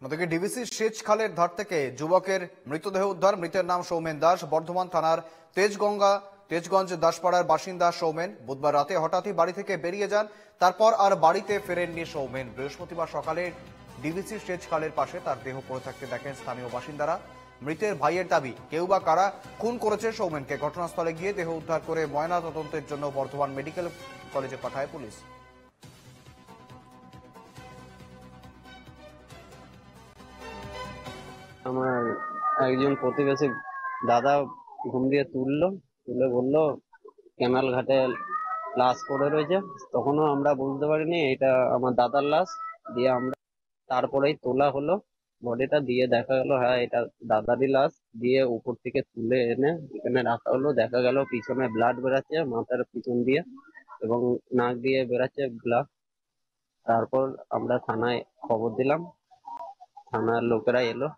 অন্যদিকে ডিভিসি সেচ খালের ধার থেকে যুবকের মৃতদেহ উদ্ধার। মৃতের নাম সৌমেন দাস, বর্ধমান থানার তেজগঞ্জ দাসপাড়ার বাসিন্দা সৌমেন বুধবার রাতে হঠাৎই বাড়ি থেকে বেরিয়ে যান। তারপর আর বাড়িতে ফেরেননি সৌমেন। বৃহস্পতিবার সকালে ডিভিসি সেচ খালের পাশে তার দেহ পড়ে থাকতে দেখেন স্থানীয় বাসিন্দারা। মৃতের ভাইয়ের দাবি, কেউ বা কারা খুন করেছে সৌমেনকে। ঘটনাস্থলে গিয়ে দেহ উদ্ধার করে ময়না তদন্তের জন্য বর্ধমান মেডিকেল কলেজে পাঠায় পুলিশ। আমার একজন প্রতিবেশী দাদা ঘুম দিয়ে তুলে বললো ক্যানাল ঘাটে লাশ পড়ে রয়েছে। তখনও আমরা বুঝতে পারিনি এটা আমার দাদার লাশ। দিয়ে আমরা তারপরেই তোলা হলো বডিটা, দিয়ে দেখা গেল হ্যাঁ এটা দাদারই লাশ। দিয়ে উপর থেকে তুলে এনে এখানে রাখা হলো। দেখা গেল পিছনে ব্লাড বেরাচ্ছে মাথার পিছন দিয়ে এবং নাক দিয়ে বেরাচ্ছে ব্লাড। তারপর আমরা থানায় খবর দিলাম, থানার লোকেরা এলো।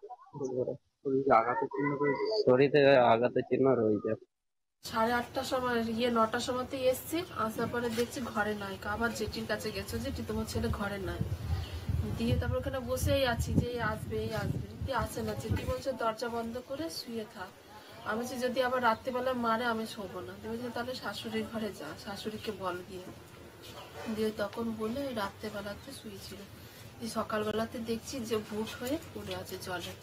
শরীরে আঘাতের চিহ্ন রয়েছে। 8:30টার সময় 9টার সময়তেই এসছি। আসার পরে দেখছি ঘরে নাই। আবার জেঠির কাছে গেছো, জেঠি তোমার ছেলে ঘরে নাই। দিয়ে তারপর ওখানে বসেই আছি যে আসবে দিয়ে আসে না। জেঠি বলছে দরজা বন্ধ করে শুয়ে থাক। আমি বলছি যদি আবার রাত্রিবেলা মারে আমি শোবো না। বলছে তাহলে শাশুড়ির ঘরে যা, শাশুড়িকে বল দিয়ে তখন বলে রাত্রেবেলাতে শুয়েছিল। সকালবেলাতে দেখছি যে বুট হয়ে পড়ে আছে জলে।